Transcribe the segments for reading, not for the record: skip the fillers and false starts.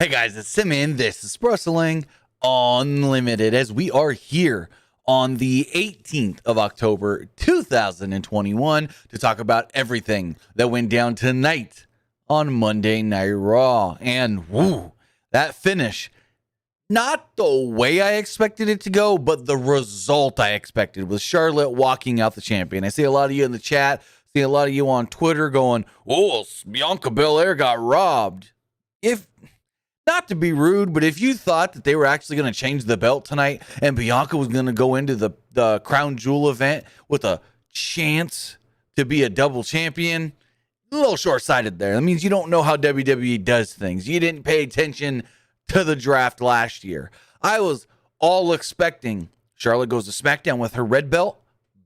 Hey guys, it's Simon. This is Wrestling Unlimited as we are here on the 18th of October 2021 to talk about everything that went down tonight on Monday Night Raw. And woo, that finish, not the way I expected it to go, but the result I expected with Charlotte walking out the champion. I see a lot of you in the chat, see a lot of you on Twitter going, "Oh, Bianca Belair got robbed." Not to be rude, but if you thought that they were actually going to change the belt tonight and Bianca was going to go into the Crown Jewel event with a chance to be a double champion, a little short-sighted there. That means you don't know how WWE does things. You didn't pay attention to the draft last year. I was all expecting Charlotte goes to SmackDown with her red belt,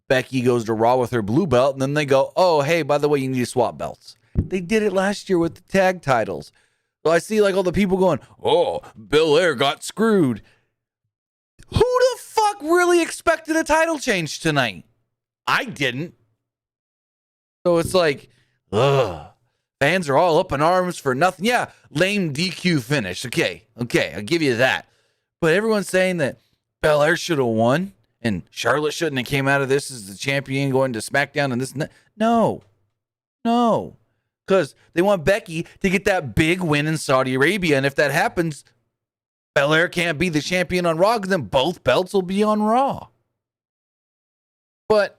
Becky goes to Raw with her blue belt, and then they go, oh, hey, by the way, you need to swap belts. They did it last year with the tag titles. So I see like all the people going, oh, Belair got screwed. Who the fuck really expected a title change tonight? I didn't. So it's like, ugh. Fans are all up in arms for nothing. Yeah, lame DQ finish. Okay, I'll give you that. But everyone's saying that Belair should have won and Charlotte shouldn't have came out of this as the champion going to SmackDown and this and that. No. Because they want Becky to get that big win in Saudi Arabia. And if that happens, Belair can't be the champion on Raw because then both belts will be on Raw. But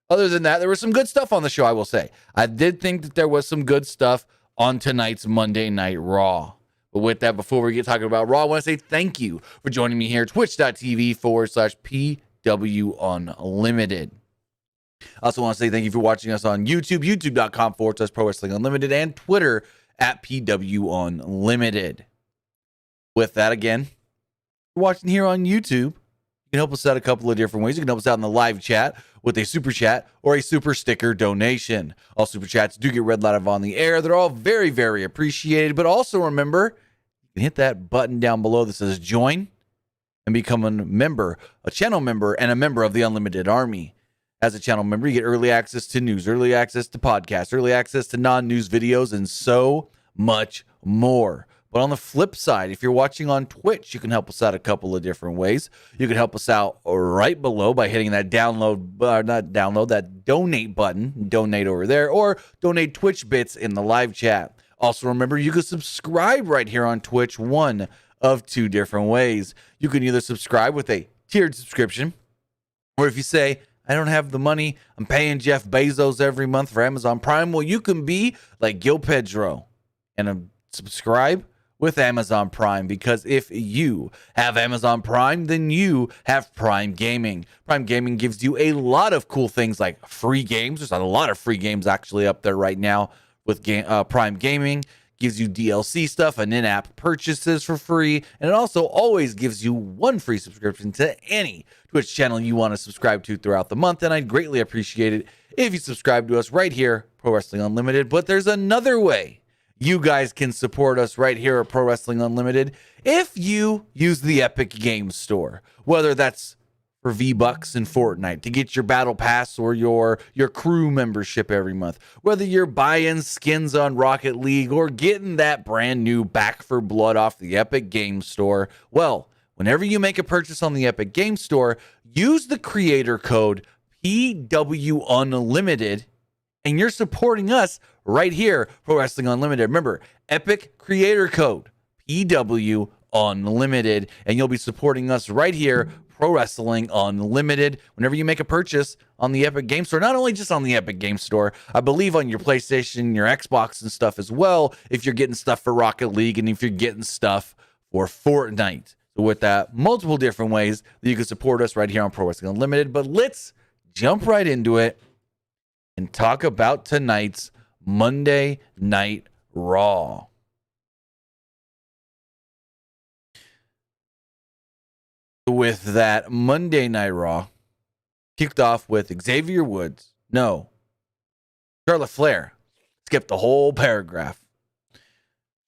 other than that, there was some good stuff on the show, I will say. I did think that there was some good stuff on tonight's Monday Night Raw. But with that, before we get talking about Raw, I want to say thank you for joining me here at twitch.tv/PW Unlimited. I also want to say thank you for watching us on YouTube, youtube.com/Pro Wrestling Unlimited, and Twitter at PW Unlimited. With that, again, if you're watching here on YouTube, you can help us out a couple of different ways. You can help us out in the live chat with a super chat or a super sticker donation. All super chats do get read live on the air. They're all very, very appreciated. But also remember, you can hit that button down below that says join and become a member, a channel member, and a member of the Unlimited Army. As a channel member, you get early access to news, early access to podcasts, early access to non-news videos, and so much more. But on the flip side, if you're watching on Twitch, you can help us out a couple of different ways. You can help us out right below by hitting that that donate button, donate over there, or donate Twitch bits in the live chat. Also, remember, you can subscribe right here on Twitch, one of two different ways. You can either subscribe with a tiered subscription, or if you say, I don't have the money, I'm paying Jeff Bezos every month for Amazon Prime. Well, you can be like Gil Pedro and subscribe with Amazon Prime, because if you have Amazon Prime, then you have Prime Gaming. Prime Gaming gives you a lot of cool things like free games. There's a lot of free games actually up there right now with Prime Gaming. Gives you DLC stuff and in-app purchases for free, and it also always gives you one free subscription to any Twitch channel you want to subscribe to throughout the month, and I'd greatly appreciate it if you subscribe to us right here, Pro Wrestling Unlimited. But there's another way you guys can support us right here at Pro Wrestling Unlimited if you use the Epic Games Store, whether that's for V-Bucks in Fortnite to get your battle pass or your crew membership every month, whether you're buying skins on Rocket League or getting that brand new Back for Blood off the Epic Games Store. Well, whenever you make a purchase on the Epic Games Store, use the creator code PW Unlimited, and you're supporting us right here, Pro Wrestling Unlimited. Remember, Epic creator code PW Unlimited, and you'll be supporting us right here, Pro Wrestling Unlimited, whenever you make a purchase on the Epic Games Store. Not only just on the Epic Games Store, I believe on your PlayStation, your Xbox and stuff as well, if you're getting stuff for Rocket League and if you're getting stuff for Fortnite. So with that, multiple different ways that you can support us right here on Pro Wrestling Unlimited. But let's jump right into it and talk about tonight's Monday Night Raw. With that, Monday Night Raw kicked off with Charlotte Flair. Skipped the whole paragraph.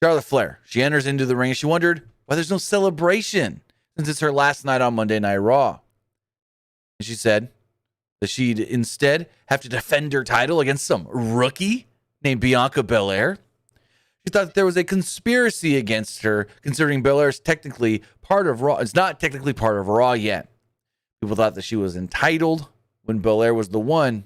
Charlotte Flair, she enters into the ring. She wondered why there's no celebration since it's her last night on Monday Night Raw. And she said that she'd instead have to defend her title against some rookie named Bianca Belair. She thought that there was a conspiracy against her, considering Belair is technically part of Raw. It's not technically part of Raw yet. People thought that she was entitled when Belair was the one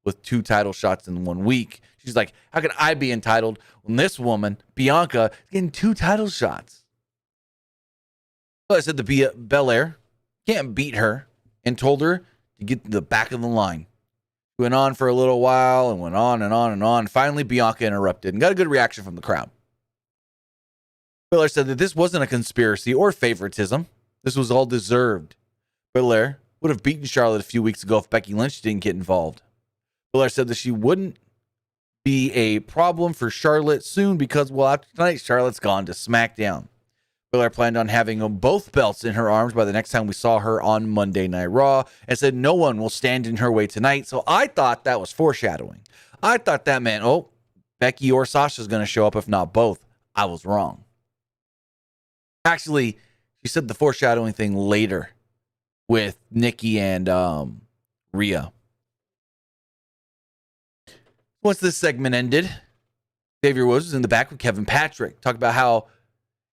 with 2 title shots in 1 week. She's like, how can I be entitled when this woman, Bianca, is getting 2 title shots? Well, I said the Belair can't beat her and told her to get to the back of the line. Went on for a little while and went on and on and on. Finally, Bianca interrupted and got a good reaction from the crowd. Belair said that this wasn't a conspiracy or favoritism. This was all deserved. Belair would have beaten Charlotte a few weeks ago if Becky Lynch didn't get involved. Belair said that she wouldn't be a problem for Charlotte soon because, well, after tonight, Charlotte's gone to SmackDown. Belair planned on having both belts in her arms by the next time we saw her on Monday Night Raw and said no one will stand in her way tonight. So I thought that was foreshadowing. I thought that meant, oh, Becky or Sasha's going to show up, if not both. I was wrong. Actually, she said the foreshadowing thing later with Nikki and Rhea. Once this segment ended, Xavier Woods was in the back with Kevin Patrick. Talked about how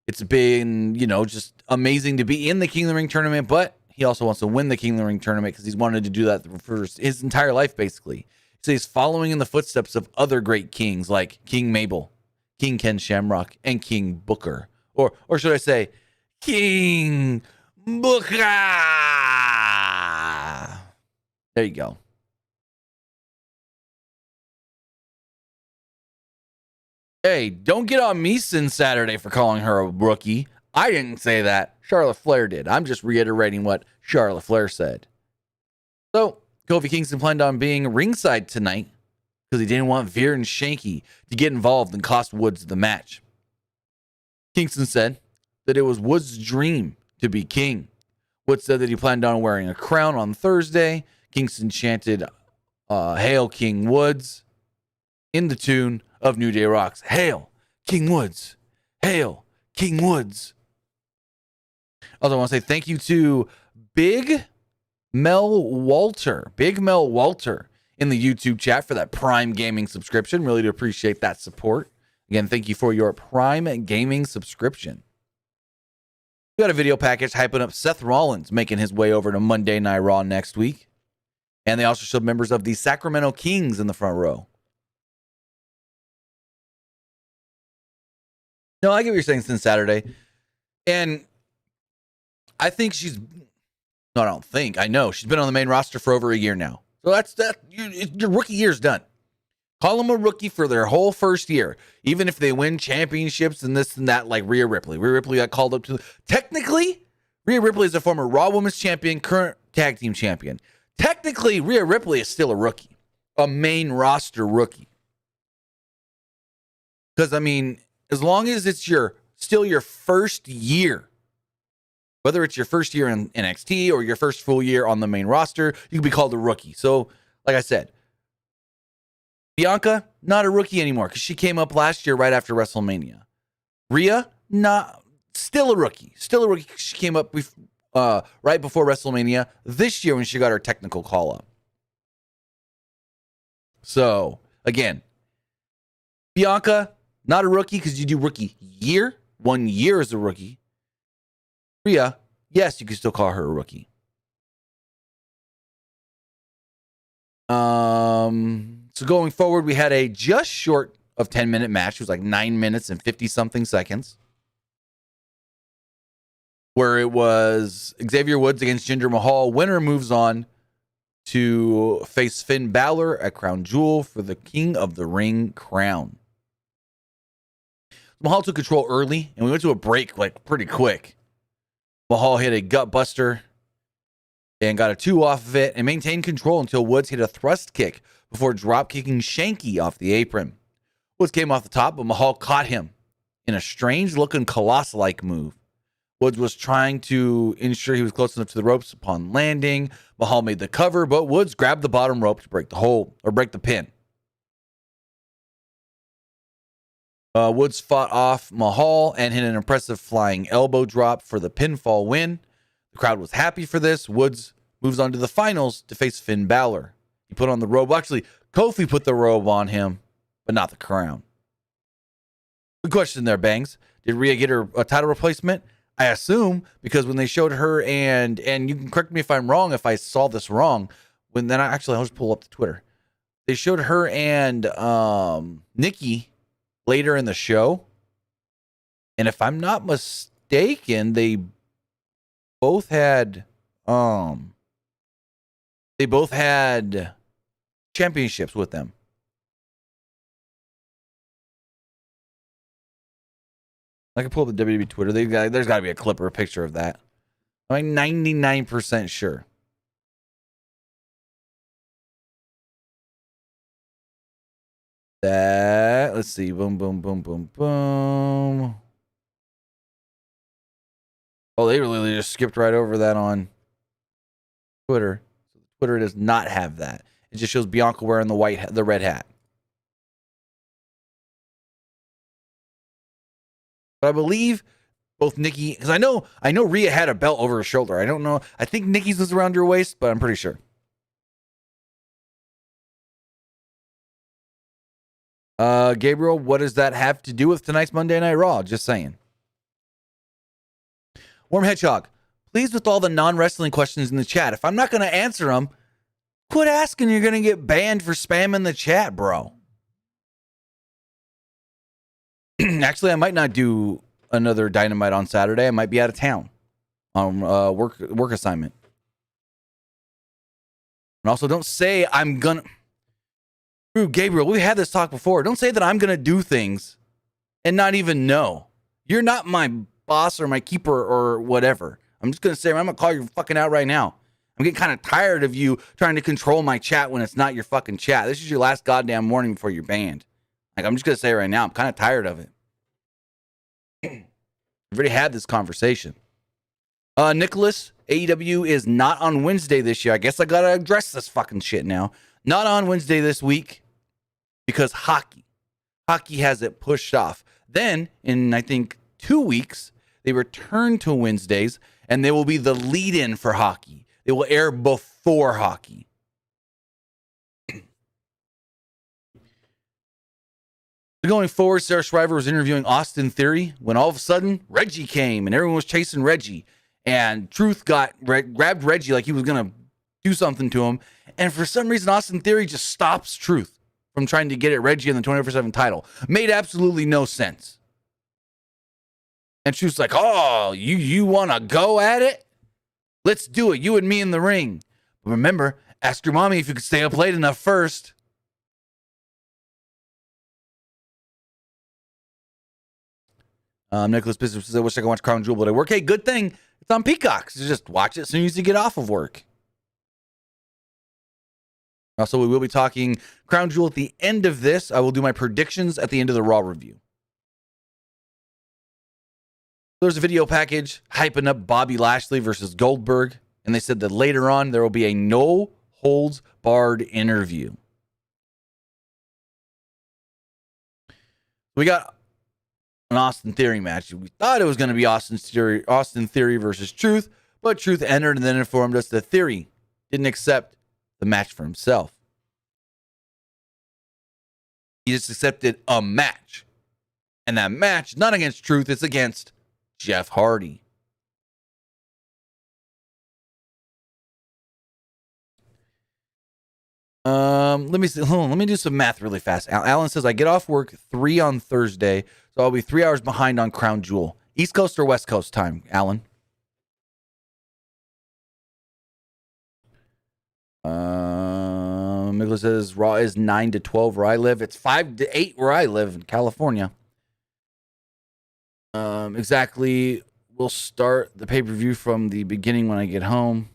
it's been, just amazing to be in the King of the Ring tournament, but he also wants to win the King of the Ring tournament because he's wanted to do that for his entire life, basically. So he's following in the footsteps of other great kings like King Mabel, King Ken Shamrock, and King Booker. Or should I say, King Booker. There you go. Hey, don't get on me since Saturday for calling her a rookie. I didn't say that. Charlotte Flair did. I'm just reiterating what Charlotte Flair said. So, Kofi Kingston planned on being ringside tonight because he didn't want Veer and Shanky to get involved and cost Woods the match. Kingston said that it was Woods' dream to be king. Woods said that he planned on wearing a crown on Thursday. Kingston chanted, Hail King Woods, in the tune of New Day Rocks. Hail King Woods. Hail King Woods. Also, I want to say thank you to Big Mel Walter in the YouTube chat for that Prime Gaming subscription. Really do appreciate that support. Again, thank you for your Prime Gaming subscription. We got a video package hyping up Seth Rollins making his way over to Monday Night Raw next week. And they also showed members of the Sacramento Kings in the front row. No, I get what you're saying since Saturday. And I think I know she's been on the main roster for over a year now. So that's that. Your rookie year's done. Call them a rookie for their whole first year, even if they win championships and this and that, like Rhea Ripley. Rhea Ripley got called up to. Technically, Rhea Ripley is a former Raw Women's Champion, current Tag Team Champion. Technically, Rhea Ripley is still a rookie, a main roster rookie. Because as long as it's still your first year, whether it's your first year in NXT or your first full year on the main roster, you can be called a rookie. So, like I said, Bianca, not a rookie anymore because she came up last year right after WrestleMania. Rhea, still a rookie. Still a rookie. She came up right before WrestleMania this year when she got her technical call-up. So, again, Bianca, not a rookie because you do rookie year. 1 year as a rookie. Rhea, yes, you can still call her a rookie. So going forward, we had a just short of 10-minute match. It was like 9 minutes and 50-something seconds. Where it was Xavier Woods against Jinder Mahal. Winner moves on to face Finn Balor at Crown Jewel for the King of the Ring crown. Mahal took control early, and we went to a break like pretty quick. Mahal hit a gut buster and got a 2 off of it and maintained control until Woods hit a thrust kick before drop kicking Shanky off the apron. Woods came off the top, but Mahal caught him in a strange-looking Colossus-like move. Woods was trying to ensure he was close enough to the ropes upon landing. Mahal made the cover, but Woods grabbed the bottom rope to break the pin. Woods fought off Mahal and hit an impressive flying elbow drop for the pinfall win. The crowd was happy for this. Woods moves on to the finals to face Finn Balor. He put on the robe. Actually, Kofi put the robe on him, but not the crown. Good question there, Bangs. Did Rhea get her a title replacement? I assume, because when they showed her and you can correct me if I'm wrong, if I saw this wrong, I'll just pull up the Twitter. They showed her and Nikki later in the show. And if I'm not mistaken, they both had championships with them. I can pull up the WWE Twitter. There's got to be a clip or a picture of that. I'm like 99% sure. Let's see. Boom, boom, boom, boom, boom. Oh, they really just skipped right over that on Twitter. Twitter does not have that. It just shows Bianca wearing the red hat. But I believe both Nikki, because I know Rhea had a belt over her shoulder. I don't know. I think Nikki's was around her waist, but I'm pretty sure. Gabriel, what does that have to do with tonight's Monday Night Raw? Just saying. Warm Hedgehog, please, with all the non-wrestling questions in the chat, if I'm not going to answer them, quit asking. You're going to get banned for spamming the chat, bro. Actually, I might not do another Dynamite on Saturday. I might be out of town on work assignment. And also, don't say I'm gonna. Dude, Gabriel, we had this talk before. Don't say that I'm gonna do things and not even know. You're not my boss or my keeper or whatever. I'm just gonna say I'm gonna call you fucking out right now. I'm getting kind of tired of you trying to control my chat when it's not your fucking chat. This is your last goddamn warning before you're banned. Like, I'm just going to say right now, I'm kind of tired of it. We've already had this conversation. Nicholas, AEW is not on Wednesday this year. I guess I got to address this fucking shit now. Not on Wednesday this week because hockey. Hockey has it pushed off. Then, in I think 2 weeks, they return to Wednesdays, and they will be the lead-in for hockey. They will air before hockey. Going forward, Sarah Shriver was interviewing Austin Theory when all of a sudden Reggie came and everyone was chasing Reggie. And Truth grabbed Reggie like he was going to do something to him. And for some reason, Austin Theory just stops Truth from trying to get at Reggie in the 24/7 title. Made absolutely no sense. And Truth's like, oh, you want to go at it? Let's do it. You and me in the ring. But remember, ask your mommy if you could stay up late enough first. Nicholas Bishop says, I wish I could watch Crown Jewel, but I work. Hey, good thing it's on Peacock. So just watch it as soon as you get off of work. Also, we will be talking Crown Jewel at the end of this. I will do my predictions at the end of the Raw review. There's a video package hyping up Bobby Lashley versus Goldberg. And they said that later on, there will be a no-holds-barred interview. We got an Austin Theory match. We thought it was going to be Austin Theory versus Truth, but Truth entered and then informed us that Theory didn't accept the match for himself. He just accepted a match. And that match, not against Truth, it's against Jeff Hardy. Let me see. Let me do some math really fast. Alan says I get off work 3 on Thursday, so I'll be 3 hours behind on Crown Jewel. East Coast or West Coast time, Alan? Nicholas says Raw is 9 to 12 where I live. It's 5 to 8 where I live in California. Exactly. We'll start the pay-per-view from the beginning when I get home.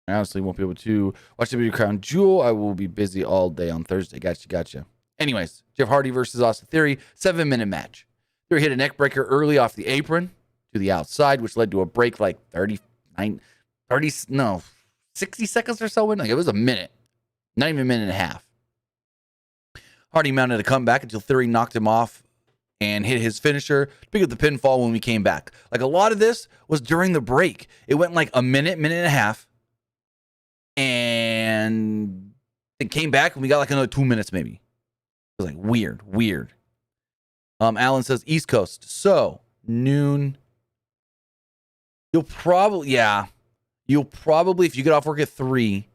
I honestly won't be able to watch the video Crown Jewel. I will be busy all day on Thursday. Gotcha. Anyways, Jeff Hardy versus Austin Theory, 7-minute match. Theory hit a neck breaker early off the apron to the outside, which led to a break like 60 seconds or so. Like it was a minute, not even a minute and a half. Hardy mounted a comeback until Theory knocked him off and hit his finisher to pick up the pinfall when we came back. Like a lot of this was during the break. It went like a minute and a half. And It came back and we got like another 2 minutes maybe. It was like weird. Alan says East Coast. So noon. You'll probably, if you get off work at 3,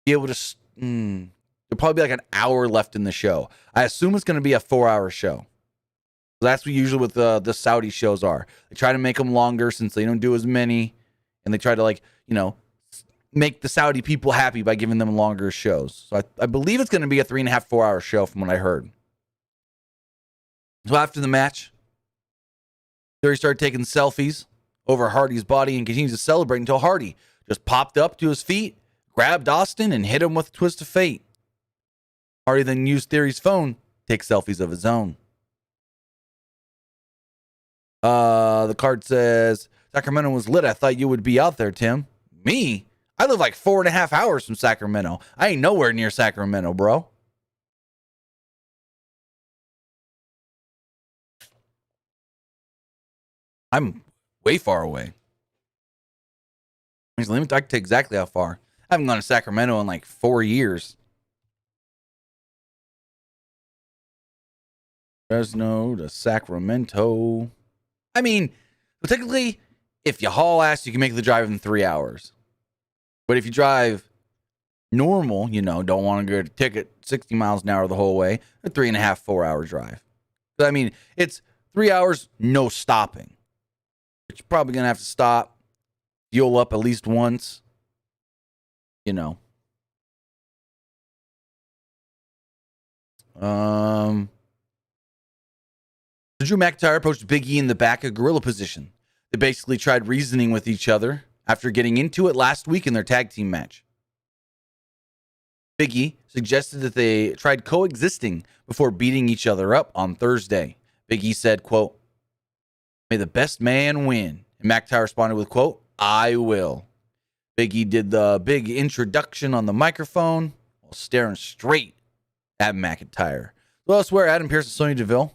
be able to, there'll probably be like an hour left in the show. I assume it's going to be a 4-hour show. That's what usually with the Saudi shows are. They try to make them longer since they don't do as many. And they try to make the Saudi people happy by giving them longer shows. So I believe it's going to be a 3.5, 4-hour show from what I heard. So after the match, Theory started taking selfies over Hardy's body and continues to celebrate until Hardy just popped up to his feet, grabbed Austin, and hit him with a twist of fate. Hardy then used Theory's phone to take selfies of his own. The card says, Sacramento was lit. I thought you would be out there, Tim. Me? I live like 4.5 hours from Sacramento. I ain't nowhere near Sacramento, bro. I'm way far away. Let me talk to exactly how far. I haven't gone to Sacramento in like 4 years. Fresno to Sacramento. I mean, technically, if you haul ass, you can make the drive in 3 hours. But if you drive normal, don't want to go to ticket 60 miles an hour the whole way, a 3.5, 4-hour drive. But I mean, it's 3 hours, no stopping. But you're probably going to have to stop, fuel up at least once. Drew McIntyre approached Big E in the back of gorilla position. They basically tried reasoning with each other after getting into it last week in their tag team match. Big E suggested that they tried coexisting before beating each other up on Thursday. Big E said, quote, "May the best man win." And McIntyre responded with, quote, "I will." Big E did the big introduction on the microphone while staring straight at McIntyre. So elsewhere, Adam Pearce and Sonya Deville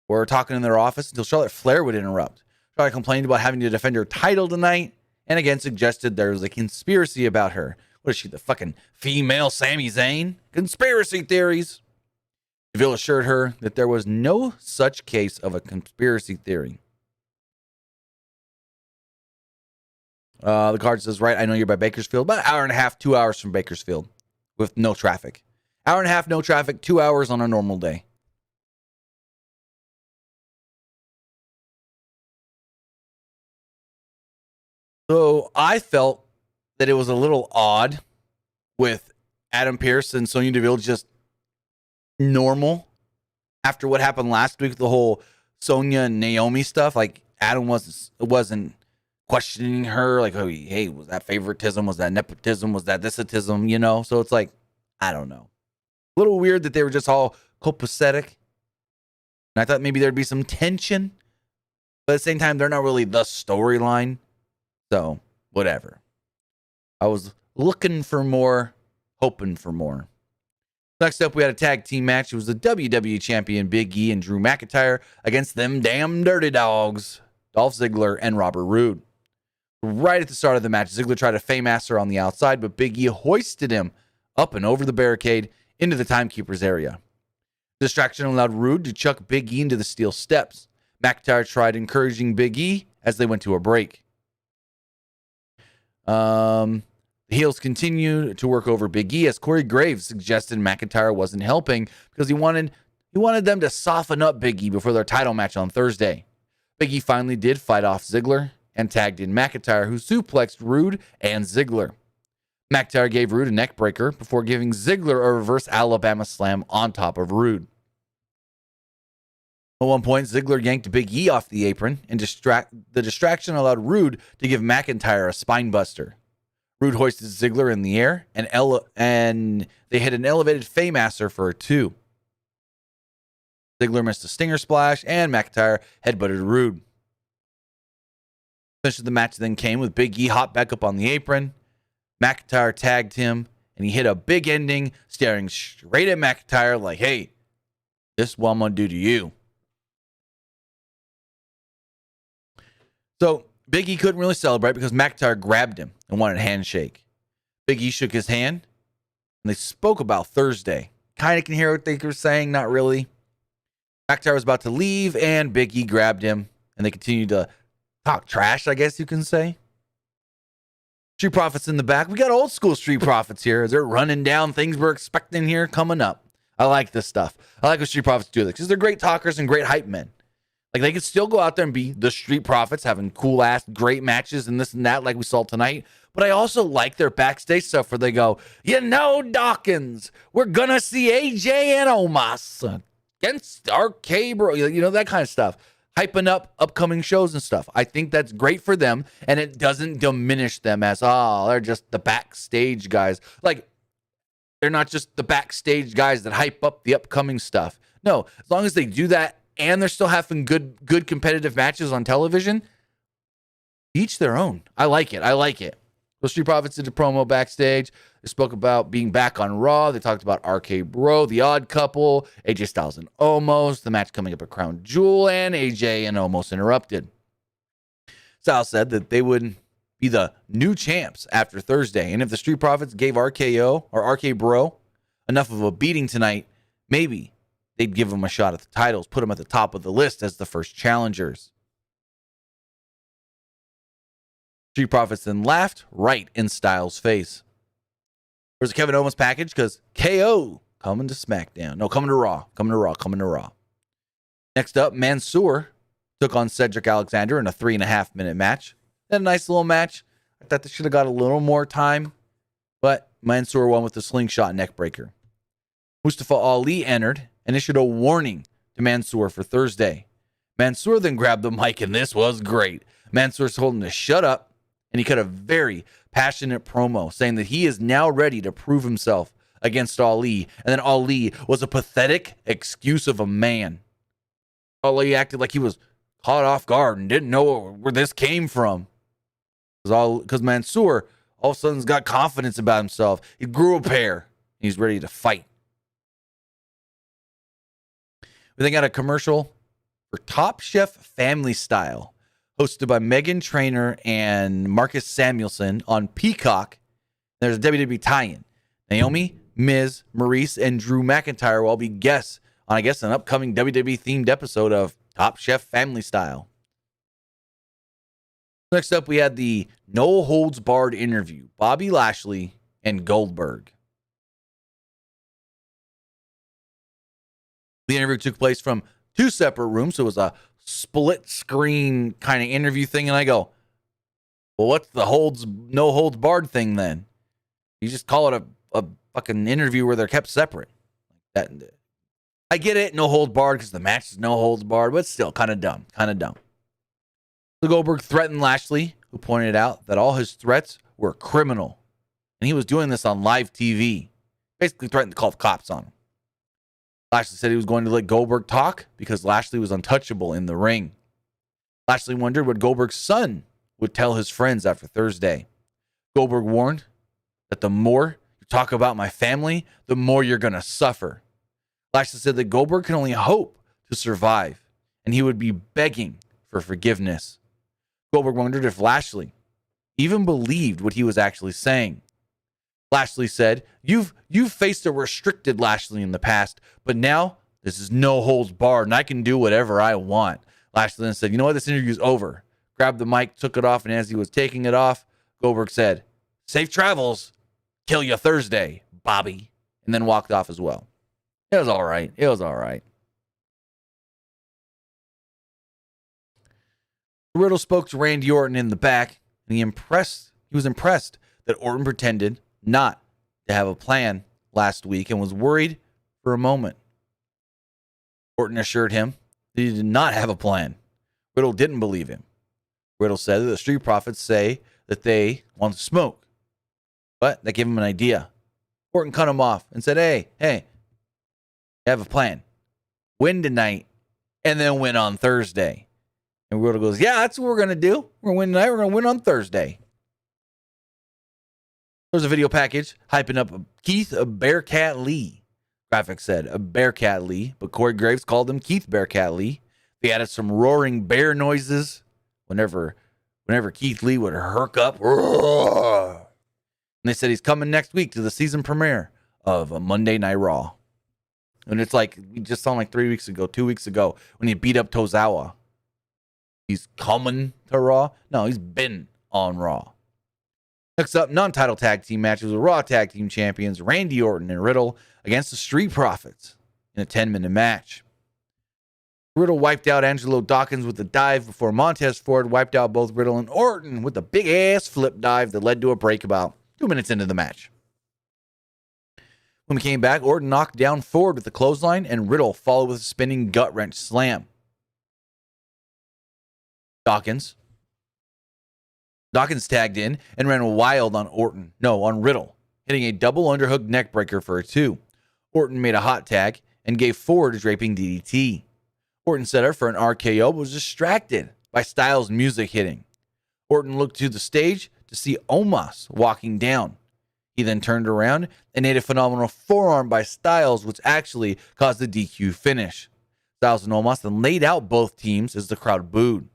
were talking in their office until Charlotte Flair would interrupt. Charlotte complained about having to defend her title tonight and again suggested there was a conspiracy about her. What is she, the fucking female Sami Zayn? Conspiracy theories. Deville assured her that there was no such case of a conspiracy theory. The card says, right, I know you're by Bakersfield. About an hour and a half, 2 hours from Bakersfield with no traffic. Hour and a half, no traffic, 2 hours on a normal day. So I felt that it was a little odd with Adam Pearce and Sonya Deville just normal after what happened last week with the whole Sonya and Naomi stuff. Like Adam wasn't questioning her like, oh, hey, was that favoritism? Was that nepotism? Was that thisism? So it's like, I don't know. A little weird that they were just all copacetic. And I thought maybe there'd be some tension. But at the same time, they're not really the storyline. So, whatever. I was looking for more, hoping for more. Next up, we had a tag team match. It was the WWE Champion Big E and Drew McIntyre against them damn dirty dogs, Dolph Ziggler and Robert Roode. Right at the start of the match, Ziggler tried a Faymaster on the outside, but Big E hoisted him up and over the barricade into the timekeeper's area. Distraction allowed Roode to chuck Big E into the steel steps. McIntyre tried encouraging Big E as they went to a break. The heels continued to work over Big E as Corey Graves suggested McIntyre wasn't helping because he wanted them to soften up Big E before their title match on Thursday. Big E finally did fight off Ziggler and tagged in McIntyre, who suplexed Roode and Ziggler. McIntyre gave Roode a neck breaker before giving Ziggler a reverse Alabama slam on top of Roode. At one point, Ziggler yanked Big E off the apron, and the distraction allowed Roode to give McIntyre a spine buster. Roode hoisted Ziggler in the air, and they hit an elevated Faymaster for a 2. Ziggler missed a stinger splash, and McIntyre headbutted Roode. Finish of the match then came with Big E hop back up on the apron. McIntyre tagged him, and he hit a big ending, staring straight at McIntyre like, hey, this is what I'm going to do to you. So Big E couldn't really celebrate because McIntyre grabbed him and wanted a handshake. Big E shook his hand, And they spoke about Thursday. Kind of can hear what they were saying, not really. McIntyre was about to leave, and Big E grabbed him, and they continued to talk trash, I guess you can say. Street Profits in the back. We got old school Street Profits here as they're running down things we're expecting here coming up. I like this stuff. I like what Street Profits do because they're great talkers and great hype men. Like, they could still go out there and be the Street Profits, having cool-ass, great matches and this and that like we saw tonight. But I also like their backstage stuff where they go, Dawkins, we're going to see AJ and Omos against RK Bro. That kind of stuff. Hyping up upcoming shows and stuff. I think that's great for them, and it doesn't diminish them as, they're just the backstage guys. Like, they're not just the backstage guys that hype up the upcoming stuff. No, as long as they do that and they're still having good competitive matches on television, each their own. I like it. The Street Profits did a promo backstage. They spoke about being back on Raw. They talked about RK Bro, The Odd Couple, AJ Styles and Omos, the match coming up at Crown Jewel, and AJ and Omos interrupted. Styles said that they would be the new champs after Thursday, and if the Street Profits gave RKO or RK Bro enough of a beating tonight, maybe they'd give them a shot at the titles, put them at the top of the list as the first challengers. Street Profits then laughed right in Styles' face. There's a Kevin Owens package because KO coming to SmackDown. No, coming to Raw. Next up, Mansoor took on Cedric Alexander in a 3.5-minute match. Then a nice little match. I thought they should have got a little more time, but Mansoor won with the slingshot neckbreaker. Mustafa Ali entered and issued a warning to Mansoor for Thursday. Mansoor then grabbed the mic, and this was great. Mansoor told him to shut up, and he cut a very passionate promo saying that he is now ready to prove himself against Ali, and then Ali was a pathetic excuse of a man. Ali acted like he was caught off guard and didn't know where this came from. Because Mansoor all of a sudden's got confidence about himself. He grew a pair. He's ready to fight. We then got a commercial for Top Chef Family Style, hosted by Meghan Trainor and Marcus Samuelsson on Peacock. There's a WWE tie-in. Naomi, Miz, Maurice, and Drew McIntyre will all be guests on, I guess, an upcoming WWE-themed episode of Top Chef Family Style. Next up, we had the No Holds Barred interview, Bobby Lashley and Goldberg. The interview took place from two separate rooms, so it was a split screen kind of interview thing, and I go, well, what's the no holds barred thing then? You just call it a fucking interview where they're kept separate. I get it, no holds barred, because the match is no holds barred, but still kind of dumb. So Goldberg threatened Lashley, who pointed out that all his threats were criminal, and he was doing this on live TV. Basically threatened to call the cops on him. Lashley said he was going to let Goldberg talk because Lashley was untouchable in the ring. Lashley wondered what Goldberg's son would tell his friends after Thursday. Goldberg warned that the more you talk about my family, the more you're going to suffer. Lashley said that Goldberg can only hope to survive, and he would be begging for forgiveness. Goldberg wondered if Lashley even believed what he was actually saying. Lashley said, you've faced a restricted Lashley in the past, but now this is no holds barred, and I can do whatever I want. Lashley then said, you know what, this interview's over. Grabbed the mic, took it off, and as he was taking it off, Goldberg said, safe travels, kill you Thursday, Bobby, and then walked off as well. It was all right. Riddle spoke to Randy Orton in the back, and he was impressed that Orton pretended not to have a plan last week and was worried for a moment. Orton assured him that he did not have a plan. Riddle didn't believe him. Riddle said that the Street Profits say that they want to smoke, but that gave him an idea. Orton cut him off and said, hey, I have a plan. Win tonight and then win on Thursday. And Riddle goes, yeah, that's what we're going to do. We're going to win tonight. We're going to win on Thursday. There's a video package hyping up Keith Bearcat Lee. Graphic said a Bearcat Lee, but Corey Graves called him Keith Bearcat Lee. They added some roaring bear noises whenever Keith Lee would herk up. And they said he's coming next week to the season premiere of a Monday Night Raw. And it's like, we just saw him like 2 weeks ago, when he beat up Tozawa. He's coming to Raw? No, he's been on Raw. Next up, non-title tag team matches with Raw tag team champions Randy Orton and Riddle against the Street Profits in a 10-minute match. Riddle wiped out Angelo Dawkins with a dive before Montez Ford wiped out both Riddle and Orton with a big-ass flip dive that led to a break about 2 minutes into the match. When we came back, Orton knocked down Ford with a clothesline, and Riddle followed with a spinning gut-wrench slam. Dawkins tagged in and ran wild on Riddle, hitting a double underhook neckbreaker for a 2. Orton made a hot tag and gave Ford a draping DDT. Orton set up for an RKO but was distracted by Styles' music hitting. Orton looked to the stage to see Omos walking down. He then turned around and ate a phenomenal forearm by Styles, which actually caused the DQ finish. Styles and Omos then laid out both teams as the crowd booed.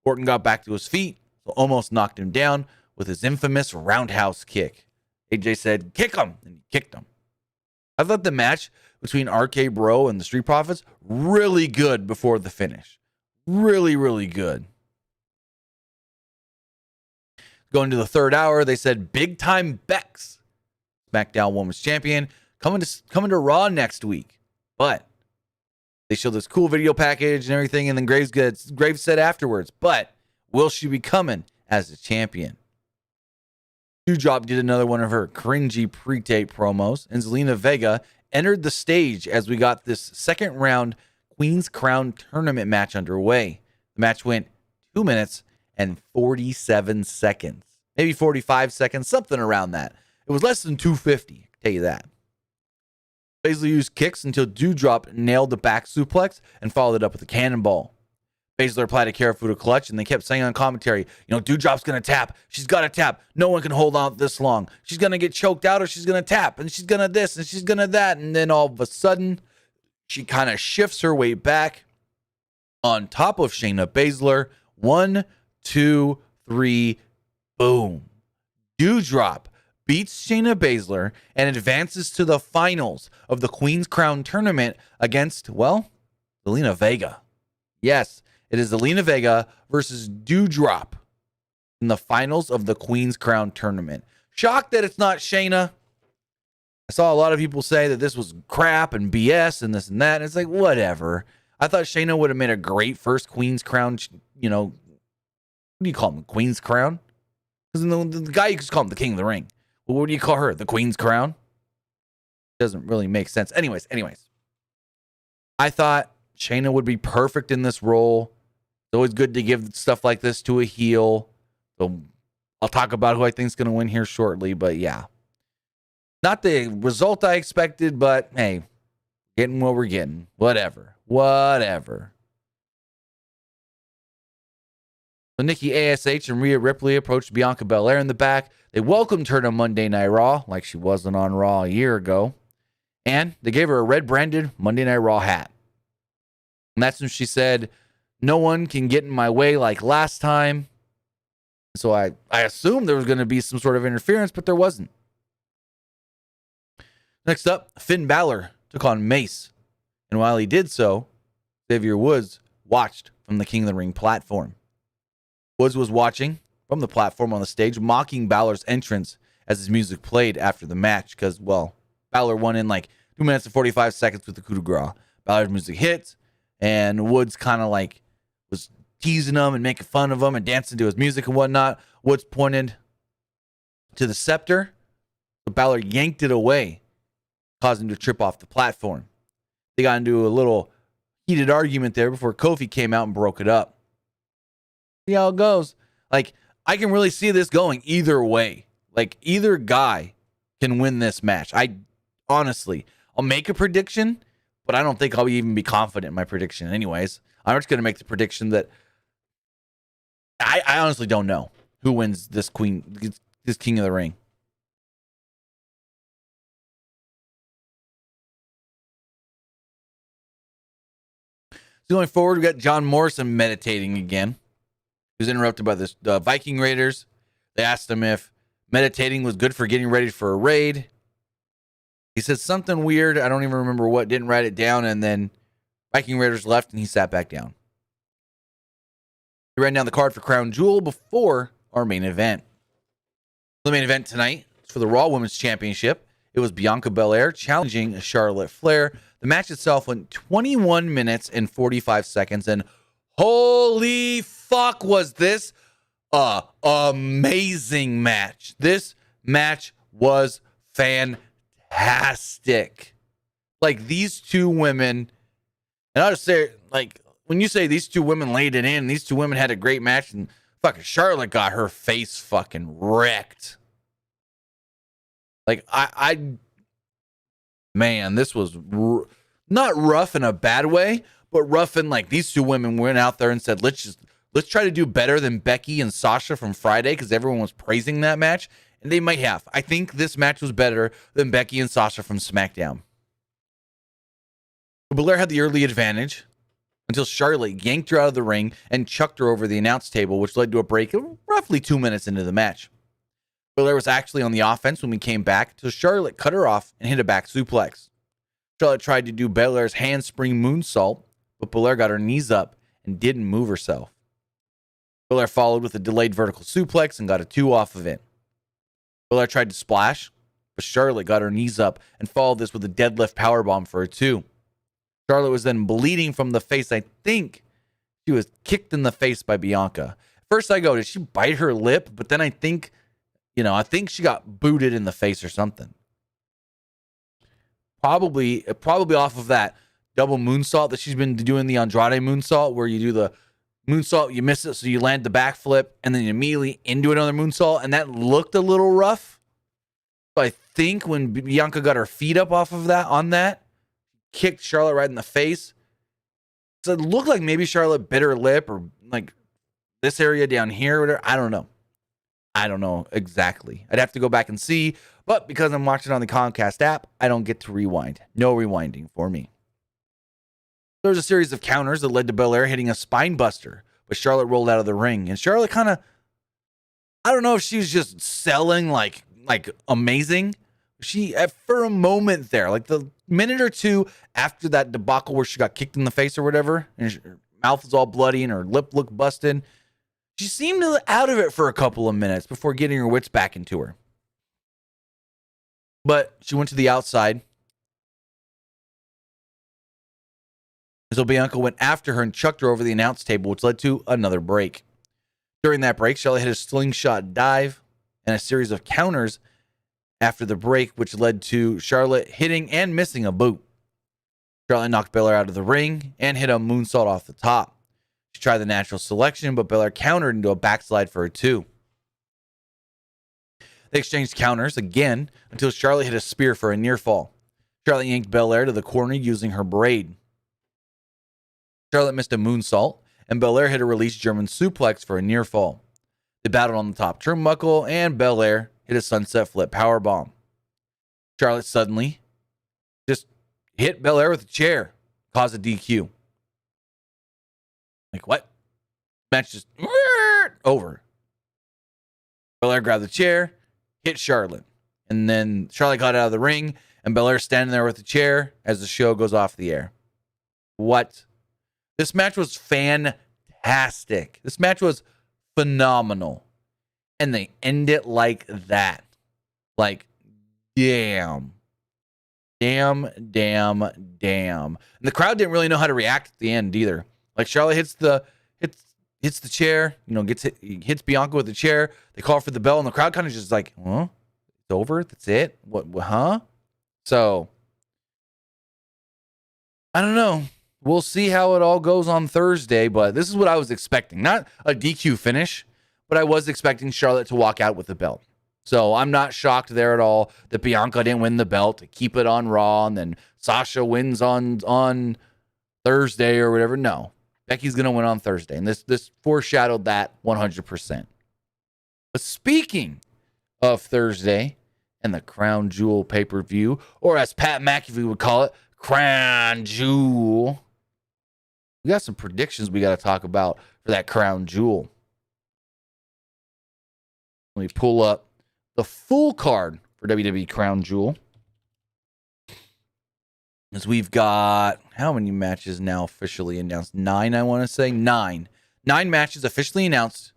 Orton got back to his feet, so Omos knocked him down with his infamous roundhouse kick. AJ said, "Kick him," and he kicked him. I thought the match between RK Bro and the Street Profits really good before the finish. Really, really good. Going to the third hour, they said Big Time Bex, SmackDown Women's Champion, coming to Raw next week. But they showed this cool video package and everything, and then Graves said afterwards, but will she be coming as a champion? Doudrop did another one of her cringy pre-tape promos, and Zelina Vega entered the stage as we got this second round Queen's Crown tournament match underway. The match went 2 minutes and 47 seconds. Maybe 45 seconds, something around that. It was less than 250, I can tell you that. Baszler used kicks until Doudrop nailed the back suplex and followed it up with a cannonball. Baszler applied a Karafuda clutch, and they kept saying on commentary, Doudrop's going to tap. She's got to tap. No one can hold on this long. She's going to get choked out, or she's going to tap, and she's going to this, and she's going to that. And then all of a sudden, she kind of shifts her weight back on top of Shayna Baszler. 1, 2, 3, boom. Doudrop beats Shayna Baszler and advances to the finals of the Queen's Crown tournament against, Zelina Vega. Yes, it is Zelina Vega versus Doudrop in the finals of the Queen's Crown tournament. Shocked that it's not Shayna. I saw a lot of people say that this was crap and BS and this and that. And it's like, whatever. I thought Shayna would have made a great first Queen's Crown, what do you call him? Queen's Crown? Because the guy, you just call him the King of the Ring. Well, what do you call her? The Queen's Crown? Doesn't really make sense. Anyways. I thought Shayna would be perfect in this role. It's always good to give stuff like this to a heel. So I'll talk about who I think is going to win here shortly. But yeah, not the result I expected, but hey, getting what we're getting. Whatever. So Nikki ASH and Rhea Ripley approached Bianca Belair in the back. They welcomed her to Monday Night Raw like she wasn't on Raw a year ago. And they gave her a red branded Monday Night Raw hat. And that's when she said, "No one can get in my way like last time." So I assumed there was going to be some sort of interference, but there wasn't. Next up, Finn Balor took on Mace. And while he did so, Xavier Woods watched from the King of the Ring platform. Woods was watching from the platform on the stage, mocking Balor's entrance as his music played after the match because, Balor won in like 2 minutes and 45 seconds with the coup de grace. Balor's music hit, and Woods kind of was teasing him and making fun of him and dancing to his music and whatnot. Woods pointed to the scepter, but Balor yanked it away, causing him to trip off the platform. They got into a little heated argument there before Kofi came out and broke it up. See how it goes. I can really see this going either way. Either guy can win this match. I'll make a prediction, but I don't think I'll even be confident in my prediction anyways. I'm just going to make the prediction that I honestly don't know who wins this King of the Ring. So going forward, we got John Morrison meditating again. He was interrupted by the Viking Raiders. They asked him if meditating was good for getting ready for a raid. He said something weird. I don't even remember what. Didn't write it down. And then Viking Raiders left and he sat back down. He ran down the card for Crown Jewel before our main event. The main event tonight is for the Raw Women's Championship. It was Bianca Belair challenging Charlotte Flair. The match itself went 21 minutes and 45 seconds. And holy fuck, was this a amazing match. This match was fantastic. Like, these two women, and I'll just say, like, when you say these two women laid it in, these two women had a great match, and fucking Charlotte got her face fucking wrecked. Like, man, this was not rough in a bad way, but rough in, like, these two women went out there and said, let's try to do better than Becky and Sasha from Friday, because everyone was praising that match, and they might have. I think this match was better than Becky and Sasha from SmackDown. Belair had the early advantage until Charlotte yanked her out of the ring and chucked her over the announce table, which led to a break roughly 2 minutes into the match. Belair was actually on the offense when we came back until Charlotte cut her off and hit a back suplex. Charlotte tried to do Belair's handspring moonsault, but Belair got her knees up and didn't move herself. Belair followed with a delayed vertical suplex and got a 2 off of it. Belair tried to splash, but Charlotte got her knees up and followed this with a deadlift powerbomb for a 2. Charlotte was then bleeding from the face. I think she was kicked in the face by Bianca. First I go, did she bite her lip? But then I think she got booted in the face or something. Probably off of that double moonsault that she's been doing, the Andrade moonsault, where you do the moonsault, you miss it, so you land the backflip, and then you immediately into another moonsault, and that looked a little rough. So I think when Bianca got her feet up off of that, kicked Charlotte right in the face. So it looked like maybe Charlotte bit her lip, or like this area down here or whatever. I don't know exactly. I'd have to go back and see, but because I'm watching on the Comcast app, I don't get to rewind. No rewinding for me. There was a series of counters that led to Belair hitting a spine buster, but Charlotte rolled out of the ring, and Charlotte kind of, I don't know if she was just selling like amazing. She, for a moment there, like the minute or two after that debacle where she got kicked in the face or whatever, and her mouth was all bloody and her lip looked busted, she seemed out of it for a couple of minutes before getting her wits back into her. But she went to the outside. So Bianca went after her and chucked her over the announce table, which led to another break. During that break, Charlotte hit a slingshot dive and a series of counters after the break, which led to Charlotte hitting and missing a boot. Charlotte knocked Belair out of the ring and hit a moonsault off the top. She tried the natural selection, but Belair countered into a backslide for a 2. They exchanged counters again until Charlotte hit a spear for a near fall. Charlotte yanked Belair to the corner using her braid. Charlotte missed a moonsault, and Belair hit a release German suplex for a near fall. They battled on the top turnbuckle, and Belair hit a sunset flip powerbomb. Charlotte suddenly just hit Belair with a chair, caused a DQ. Like, what? Match just over. Belair grabbed the chair, hit Charlotte, and then Charlotte got out of the ring, and Belair standing there with the chair as the show goes off the air. What? This match was fantastic. This match was phenomenal. And they end it like that. Like, damn. Damn. And the crowd didn't really know how to react at the end either. Like, Charlotte hits the chair, hits Bianca with the chair. They call for the bell, and the crowd kind of just like, huh? It's over? That's it? What, huh? So, I don't know. We'll see how it all goes on Thursday, but this is what I was expecting. Not a DQ finish, but I was expecting Charlotte to walk out with the belt. So I'm not shocked there at all that Bianca didn't win the belt to keep it on Raw, and then Sasha wins on Thursday or whatever. No, Becky's going to win on Thursday, and this foreshadowed that 100%. But speaking of Thursday and the Crown Jewel pay-per-view, or as Pat McAfee would call it, Crown Jewel, we got some predictions we got to talk about for that Crown Jewel. Let me pull up the full card for WWE Crown Jewel. as we've got how many matches now officially announced? 9, I want to say. 9 matches officially announced.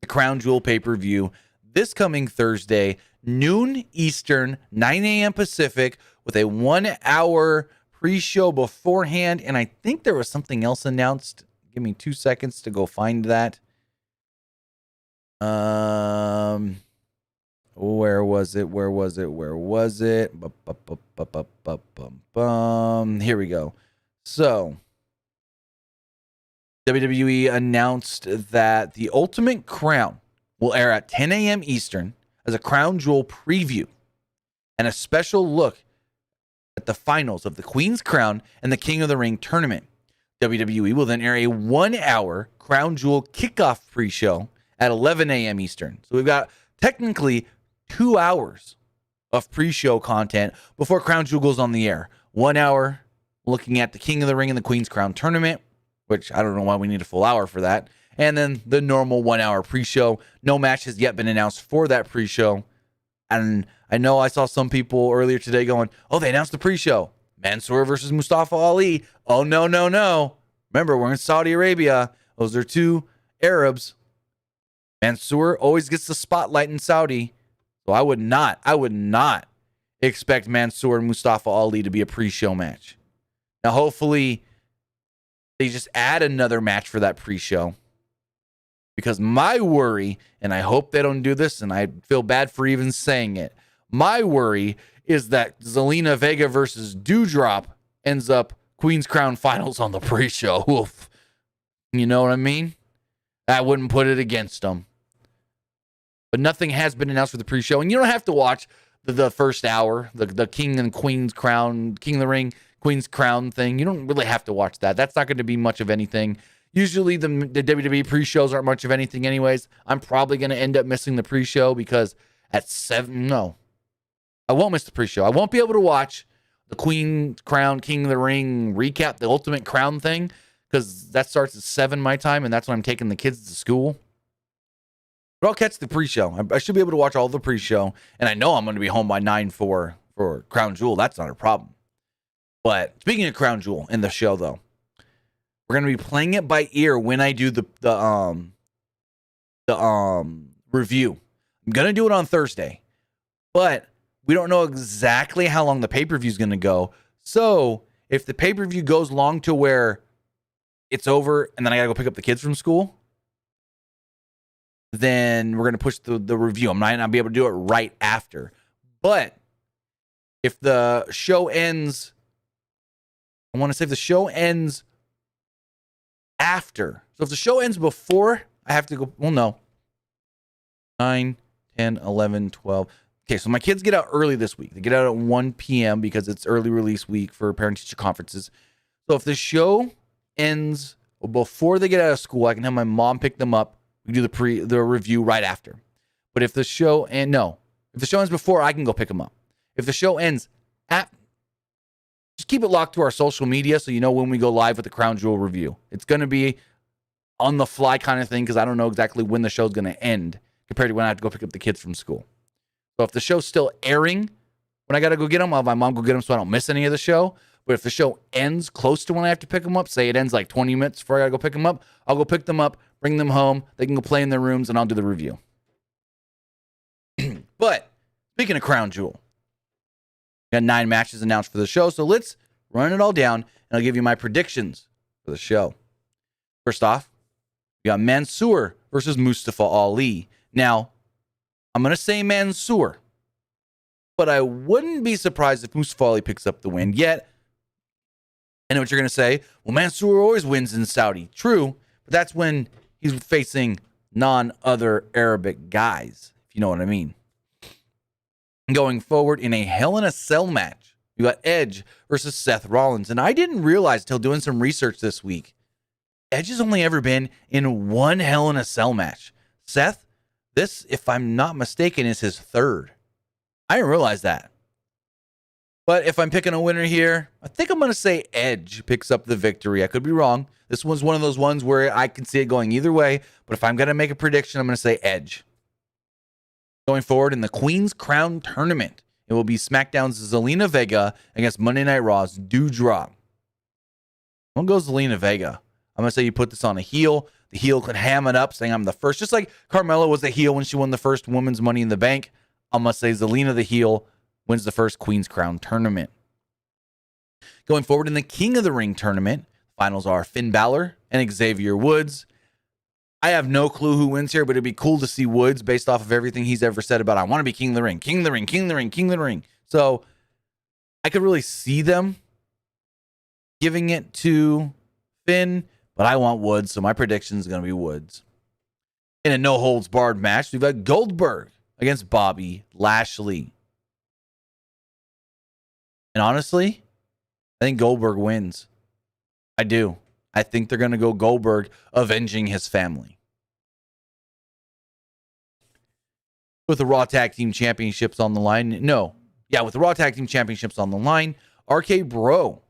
The Crown Jewel pay-per-view this coming Thursday, noon Eastern, 9 a.m. Pacific, with a 1-hour pre-show beforehand. And I think there was something else announced. Give me 2 seconds to go find that. Where was it? Here we go. So, WWE announced that the Ultimate Crown will air at 10 a.m. Eastern as a Crown Jewel preview and a special look at the finals of the Queen's Crown and the King of the Ring tournament. WWE will then air a 1-hour Crown Jewel kickoff pre-show at 11 a.m. Eastern. So we've got technically 2 hours of pre-show content before Crown Jewel goes on the air. 1 hour looking at the King of the Ring and the Queen's Crown tournament, which I don't know why we need a full hour for that. And then the normal 1-hour pre-show. No match has yet been announced for that pre-show. And I know I saw some people earlier today going, oh, they announced the pre-show. Mansoor versus Mustafa Ali. Oh, no. Remember, we're in Saudi Arabia. Those are two Arabs. Mansoor always gets the spotlight in Saudi. So I would not expect Mansoor and Mustafa Ali to be a pre-show match. Now, hopefully, they just add another match for that pre-show. Because my worry, and I hope they don't do this, and I feel bad for even saying it, my worry is that Zelina Vega versus Doudrop ends up Queen's Crown Finals on the pre-show. Oof. You know what I mean? I wouldn't put it against them. But nothing has been announced for the pre-show. And you don't have to watch the first hour, the King and Queen's Crown, King of the Ring, Queen's Crown thing. You don't really have to watch that. That's not going to be much of anything. Usually the WWE pre-shows aren't much of anything anyways. I'm probably going to end up missing the pre-show because at 7, no. I won't miss the pre-show. I won't be able to watch the Queen's Crown, King of the Ring recap, the Ultimate Crown thing, because that starts at 7 my time, and that's when I'm taking the kids to school. But I'll catch the pre-show. I should be able to watch all the pre-show, and I know I'm going to be home by 9 for Crown Jewel. That's not a problem. But speaking of Crown Jewel in the show, though, we're going to be playing it by ear when I do the review. I'm going to do it on Thursday, but we don't know exactly how long the pay-per-view is going to go. So if the pay-per-view goes long to where it's over and then I got to go pick up the kids from school, then we're going to push the review. I might not be able to do it right after. But if the show ends, I want to say if the show ends after. So if the show ends before, I have to go, well, no. 9, 10, 11, 12. Okay, so my kids get out early this week. They get out at 1 p.m. because it's early release week for parent-teacher conferences. So if the show ends before they get out of school, I can have my mom pick them up. We do the review right after. But if the show ends before, I can go pick them up. If the show ends just keep it locked to our social media so you know when we go live with the Crown Jewel review. It's going to be on the fly kind of thing because I don't know exactly when the show's going to end compared to when I have to go pick up the kids from school. So if the show's still airing, when I got to go get them, I'll have my mom go get them so I don't miss any of the show. But if the show ends close to when I have to pick them up, say it ends like 20 minutes before I got to go pick them up, I'll go pick them up, bring them home. They can go play in their rooms, and I'll do the review. But speaking of Crown Jewel, we got 9 matches announced for the show. So let's run it all down, and I'll give you my predictions for the show. First off, we got Mansoor versus Mustafa Ali. Now, I'm going to say Mansoor, but I wouldn't be surprised if Mustafa Ali picks up the win. Yet, I know what you're going to say. Well, Mansoor always wins in Saudi. True, but that's when he's facing non-other Arabic guys, if you know what I mean. Going forward in a Hell in a Cell match, you got Edge versus Seth Rollins. And I didn't realize until doing some research this week, Edge has only ever been in one Hell in a Cell match. Seth, this, if I'm not mistaken, is his 3rd. I didn't realize that. But if I'm picking a winner here, I think I'm going to say Edge picks up the victory. I could be wrong. This one's one of those ones where I can see it going either way. But if I'm going to make a prediction, I'm going to say Edge. Going forward in the Queen's Crown Tournament It will be SmackDown's Zelina Vega against Monday Night Raw's Doudrop. I'm going to go Zelina Vega. I'm going to say you put this on a heel. The heel could ham it up, saying I'm the first. Just like Carmella was a heel when she won the first Women's Money in the Bank. I'm going to say Zelina the heel wins the first Queen's Crown tournament. Going forward in the King of the Ring tournament, finals are Finn Balor and Xavier Woods. I have no clue who wins here, but it'd be cool to see Woods based off of everything he's ever said about, I want to be King of the Ring, King of the Ring, King of the Ring, King of the Ring. So I could really see them giving it to Finn, but I want Woods, so my prediction is going to be Woods. In a no-holds-barred match, we've got Goldberg against Bobby Lashley. And honestly, I think Goldberg wins. I do. I think they're going to go Goldberg avenging his family. With the Raw Tag Team Championships on the line. With the Raw Tag Team Championships on the line, RK Bro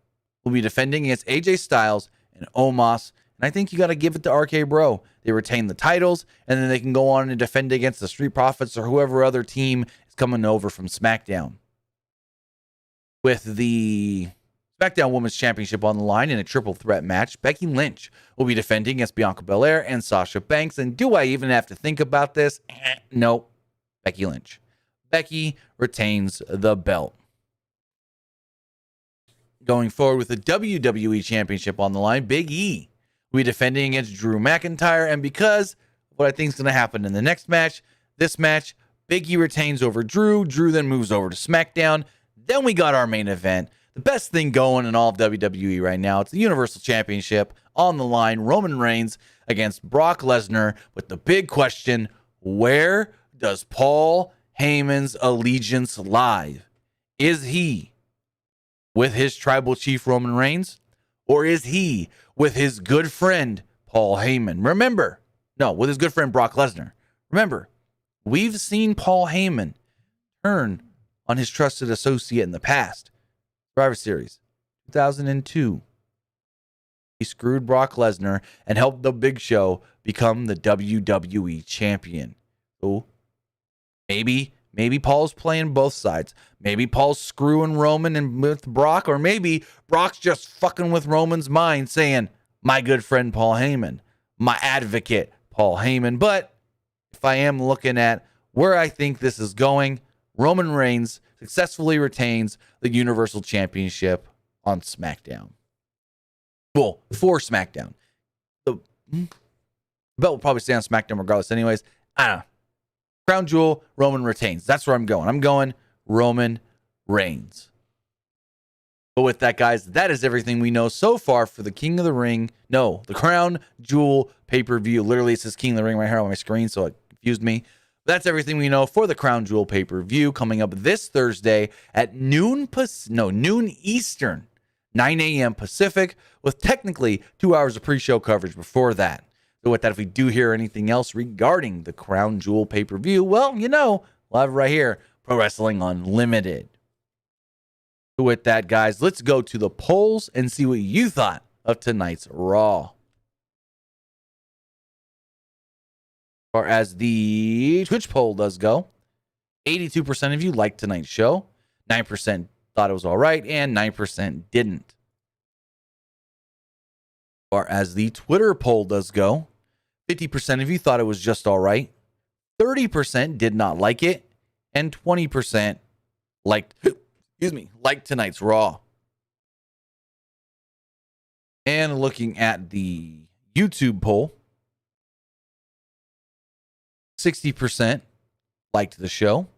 will be defending against AJ Styles and Omos. And I think you got to give it to RK Bro. They retain the titles, and then they can go on and defend against the Street Profits or whoever other team is coming over from SmackDown. With the SmackDown Women's Championship on the line in a triple threat match, Becky Lynch will be defending against Bianca Belair and Sasha Banks. And do I even have to think about this? Nope. Becky Lynch. Becky retains the belt. Going forward with the WWE Championship on the line, Big E will be defending against Drew McIntyre. And because of what I think is going to happen in the next match, this match, Big E retains over Drew. Drew then moves over to SmackDown. Then we got our main event. The best thing going in all of WWE right now. It's the Universal Championship on the line. Roman Reigns against Brock Lesnar with the big question, where does Paul Heyman's allegiance lie? Is he with his tribal chief Roman Reigns, or is he with his good friend Paul Heyman? With his good friend Brock Lesnar. Remember, we've seen Paul Heyman turn on his trusted associate in the past. Survivor Series 2002. He screwed Brock Lesnar and helped the Big Show become the WWE champion. So maybe Paul's playing both sides. Maybe Paul's screwing Roman and with Brock, or maybe Brock's just fucking with Roman's mind, saying, my good friend Paul Heyman, my advocate Paul Heyman. But if I am looking at where I think this is going, Roman Reigns successfully retains the Universal Championship on SmackDown. Well, for SmackDown. The belt will probably stay on SmackDown regardless anyways. I don't know. Crown Jewel, Roman retains. That's where I'm going. I'm going Roman Reigns. But with that, guys, that is everything we know so far for the King of the Ring. No, the Crown Jewel pay-per-view. Literally, it says King of the Ring right here on my screen, so it confused me. That's everything we know for the Crown Jewel pay-per-view coming up this Thursday at noon Eastern, 9 a.m. Pacific, with technically 2 hours of pre-show coverage before that. So with that, if we do hear anything else regarding the Crown Jewel pay-per-view, well, we'll have it right here, Pro Wrestling Unlimited. So with that, guys, let's go to the polls and see what you thought of tonight's Raw. As far as the Twitch poll does go, 82% of you liked tonight's show, 9% thought it was all right, and 9% didn't. As far as the Twitter poll does go, 50% of you thought it was just all right, 30% did not like it, and 20% liked tonight's Raw. And looking at the YouTube poll, 60% liked the show,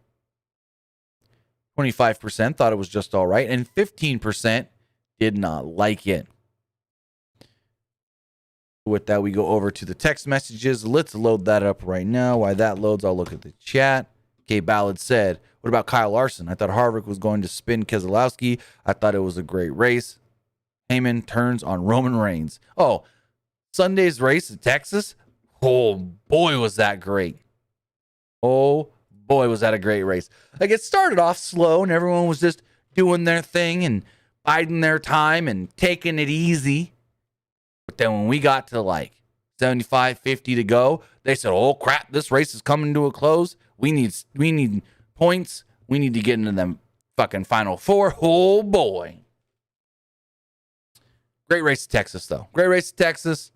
25% thought it was just all right, and 15% did not like it. With that, we go over to the text messages. Let's load that up right now. While that loads, I'll look at the chat. K Ballard said, what about Kyle Larson? I thought Harvick was going to spin Keselowski. I thought it was a great race. Heyman turns on Roman Reigns. Oh, Sunday's race in Texas? Oh, boy, was that great. Oh, boy, was that a great race. Like, it started off slow, and everyone was just doing their thing and biding their time and taking it easy. But then when we got to, 75, 50 to go, they said, oh, crap, this race is coming to a close. We need points. We need to get into them fucking Final Four. Oh, boy. Great race to Texas, though. Great race to Texas.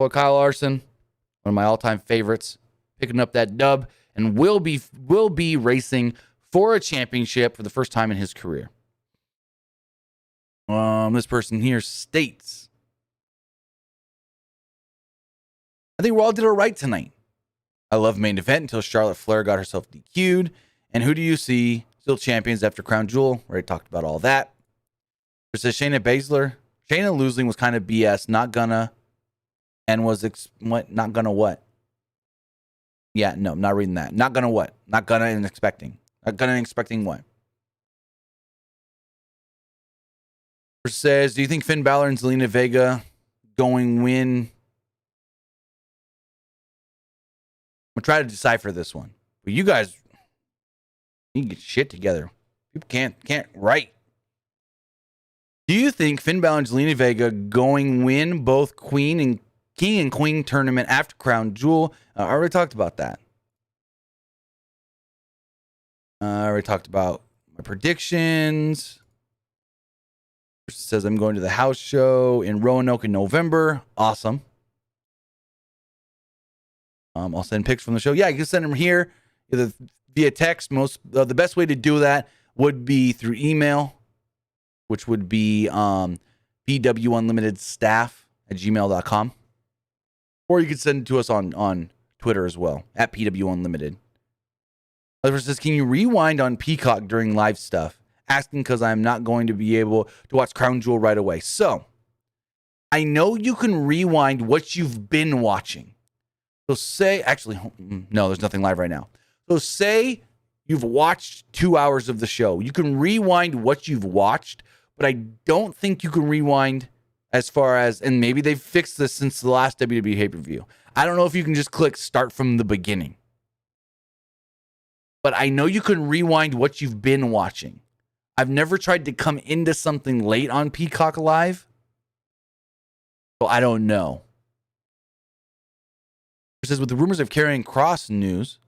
Boy, Kyle Larson, one of my all-time favorites, picking up that dub, and will be racing for a championship for the first time in his career. This person here states, I think we all did it right tonight. I love main event until Charlotte Flair got herself DQ'd. And who do you see still champions after Crown Jewel? We already talked about all that. Versus Shayna Baszler. Shayna losing was kind of BS. Not gonna. And was not gonna what? Yeah, no, I'm not reading that. Not gonna what? Not gonna and expecting. Not gonna and expecting what? Says, do you think Finn Balor and Zelina Vega going win? I'm gonna try to decipher this one. But you guys, you can get shit together. People can't write. Do you think Finn Balor and Zelina Vega going win both King and Queen tournament after Crown Jewel? I already talked about that. I already talked about my predictions. Says I'm going to the house show in Roanoke in November. Awesome. I'll send pics from the show. Yeah, you can send them here either via text. The best way to do that would be through email, which would be pwunlimitedstaff@gmail.com. Or you could send it to us on Twitter as well, @pwunlimited. Other says, can you rewind on Peacock during live stuff? Asking because I'm not going to be able to watch Crown Jewel right away. So, I know you can rewind what you've been watching. So say, actually, no, there's nothing live right now. So say you've watched 2 hours of the show. You can rewind what you've watched, but I don't think you can rewind as far as, and maybe they've fixed this since the last WWE pay-per-view. I don't know if you can just click start from the beginning. But I know you can rewind what you've been watching. I've never tried to come into something late on Peacock Live, so I don't know. It says, with the rumors of Karrion Kross news,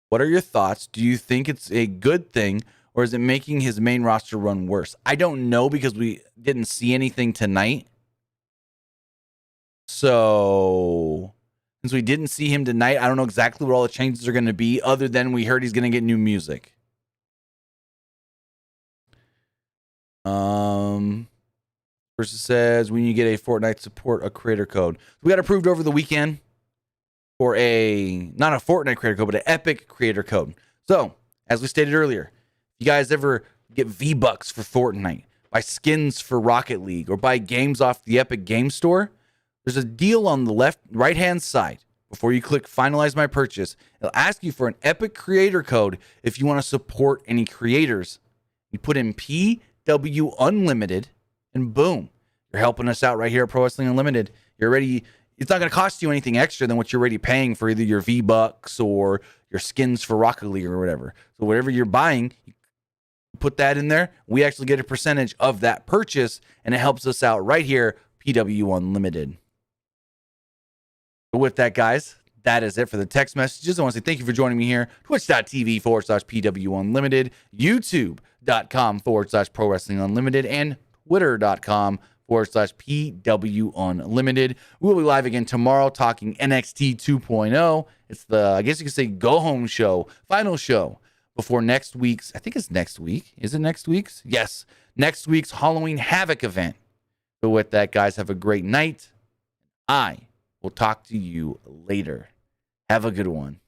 what are your thoughts? Do you think it's a good thing, or is it making his main roster run worse? I don't know because we didn't see anything tonight. So, since we didn't see him tonight, I don't know exactly what all the changes are going to be, other than we heard he's going to get new music. Versus says, when you get a Fortnite support a creator code. We got approved over the weekend for not a Fortnite creator code, but an Epic creator code. So, as we stated earlier, if you guys ever get V-Bucks for Fortnite, buy skins for Rocket League, or buy games off the Epic Game Store, there's a deal on the right-hand side. Before you click finalize my purchase, it'll ask you for an Epic creator code if you want to support any creators. You put in PW Unlimited, and boom, you're helping us out right here at Pro Wrestling Unlimited. You're ready. It's not going to cost you anything extra than what you're already paying for either your V-Bucks or your skins for Rocket League or whatever. So whatever you're buying, you put that in there. We actually get a percentage of that purchase, and it helps us out right here, PW Unlimited. But with that, guys, that is it for the text messages. I want to say thank you for joining me here. Twitch.tv/PW Unlimited, YouTube.com/Pro Wrestling Unlimited, and Twitter.com/PW Unlimited. We will be live again tomorrow talking NXT 2.0. It's the, I guess you could say, go home show, final show before next week's, I think it's next week. Is it next week's? Yes. Next week's Halloween Havoc event. So with that, guys, have a great night. I will talk to you later. Have a good one.